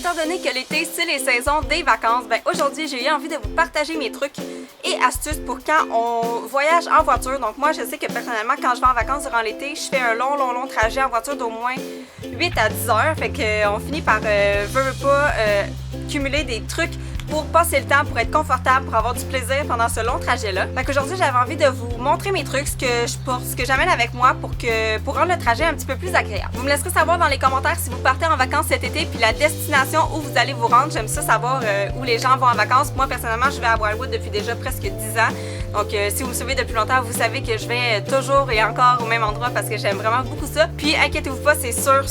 étant donné que l'été, c'est les saisons des vacances, ben aujourd'hui, j'ai eu envie de vous partager mes trucs et astuces pour quand on voyage en voiture. Donc moi, je sais que personnellement, quand je vais en vacances durant l'été, je fais un long trajet en voiture d'au moins 8 à 10 heures. Fait qu'on finit par, veut pas, cumuler des trucs pour passer le temps, pour être confortable, pour avoir du plaisir pendant ce long trajet-là. Fait qu'aujourd'hui, j'avais envie de vous montrer mes trucs, ce que je porte, ce que j'amène avec moi pour rendre le trajet un petit peu plus agréable. Vous me laisserez savoir dans les commentaires si vous partez en vacances cet été, puis la destination où vous allez vous rendre. J'aime ça savoir où les gens vont en vacances. Moi, personnellement, je vais à Wildwood depuis déjà presque 10 ans. Donc, si vous me suivez depuis longtemps, vous savez que je vais toujours et encore au même endroit parce que j'aime vraiment beaucoup ça. Puis, inquiétez-vous pas, c'est sûr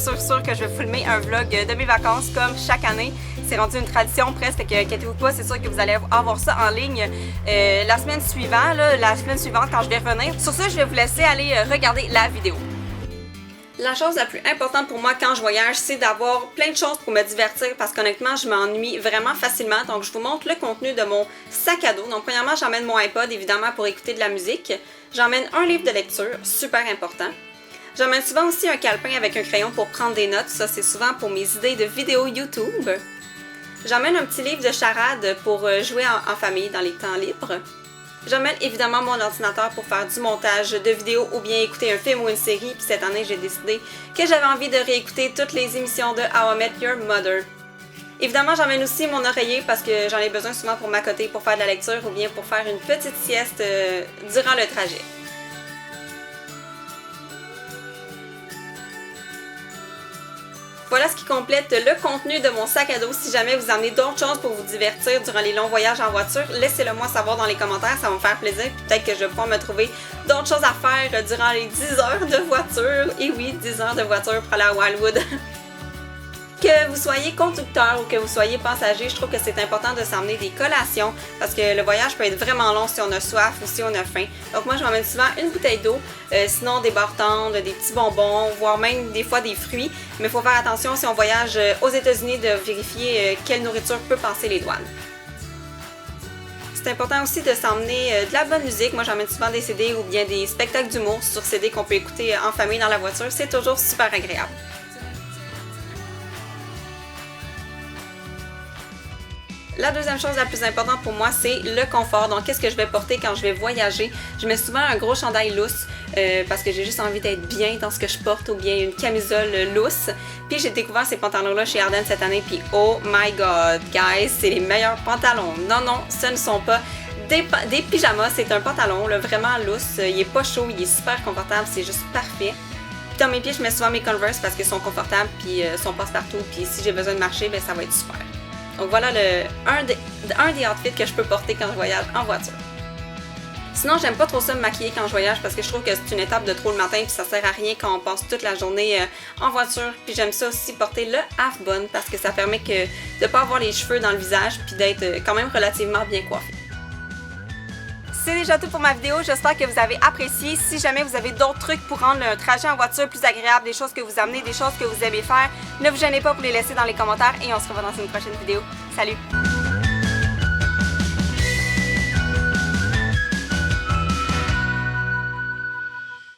que je vais filmer un vlog de mes vacances comme chaque année. C'est rendu une tradition presque, fait que inquiétez-vous pas, c'est sûr que vous allez avoir ça en ligne la semaine suivante quand je vais revenir. Sur ça, je vais vous laisser aller regarder la vidéo. La chose la plus importante pour moi quand je voyage, c'est d'avoir plein de choses pour me divertir parce qu'honnêtement, je m'ennuie vraiment facilement. Donc, je vous montre le contenu de mon sac à dos. Donc, premièrement, j'emmène mon iPod, évidemment, pour écouter de la musique. J'emmène un livre de lecture, super important. J'emmène souvent aussi un calepin avec un crayon pour prendre des notes. Ça, c'est souvent pour mes idées de vidéos YouTube. J'emmène un petit livre de charade pour jouer en famille dans les temps libres. J'emmène évidemment mon ordinateur pour faire du montage de vidéos ou bien écouter un film ou une série. Puis cette année, j'ai décidé que j'avais envie de réécouter toutes les émissions de How I Met Your Mother. Évidemment, j'emmène aussi mon oreiller parce que j'en ai besoin souvent pour m'accoter pour faire de la lecture ou bien pour faire une petite sieste durant le trajet. Voilà ce qui complète le contenu de mon sac à dos. Si jamais vous amenez d'autres choses pour vous divertir durant les longs voyages en voiture, laissez-le moi savoir dans les commentaires, ça va me faire plaisir. Peut-être que je vais pouvoir me trouver d'autres choses à faire durant les 10 heures de voiture. Et oui, 10 heures de voiture pour aller à Wildwood. Que vous soyez conducteur ou que vous soyez passager, je trouve que c'est important de s'emmener des collations parce que le voyage peut être vraiment long si on a soif ou si on a faim. Donc moi, je m'emmène souvent une bouteille d'eau, sinon des bartendes, des petits bonbons, voire même des fois des fruits. Mais il faut faire attention si on voyage aux États-Unis de vérifier quelle nourriture peut passer les douanes. C'est important aussi de s'emmener de la bonne musique. Moi, j'emmène souvent des CD ou bien des spectacles d'humour sur CD qu'on peut écouter en famille dans la voiture. C'est toujours super agréable. La deuxième chose la plus importante pour moi, c'est le confort. Donc, qu'est-ce que je vais porter quand je vais voyager? Je mets souvent un gros chandail lousse parce que j'ai juste envie d'être bien dans ce que je porte ou bien une camisole lousse. Puis, j'ai découvert ces pantalons-là chez Ardennes cette année. Puis, oh my god, guys, c'est les meilleurs pantalons. Non, ce ne sont pas des pyjamas. C'est un pantalon là, vraiment lousse. Il est pas chaud, il est super confortable. C'est juste parfait. Puis, dans mes pieds, je mets souvent mes Converse parce qu'ils sont confortables puis sont passe-partout. Puis, si j'ai besoin de marcher, ben ça va être super. Donc voilà un des outfits que je peux porter quand je voyage en voiture. Sinon, j'aime pas trop ça me maquiller quand je voyage parce que je trouve que c'est une étape de trop le matin puis ça sert à rien quand on passe toute la journée en voiture. Puis j'aime ça aussi porter le half bun parce que ça permet de pas avoir les cheveux dans le visage puis d'être quand même relativement bien coiffé. C'est déjà tout pour ma vidéo, j'espère que vous avez apprécié. Si jamais vous avez d'autres trucs pour rendre le trajet en voiture plus agréable, des choses que vous amenez, des choses que vous aimez faire, ne vous gênez pas pour les laisser dans les commentaires et on se revoit dans une prochaine vidéo. Salut!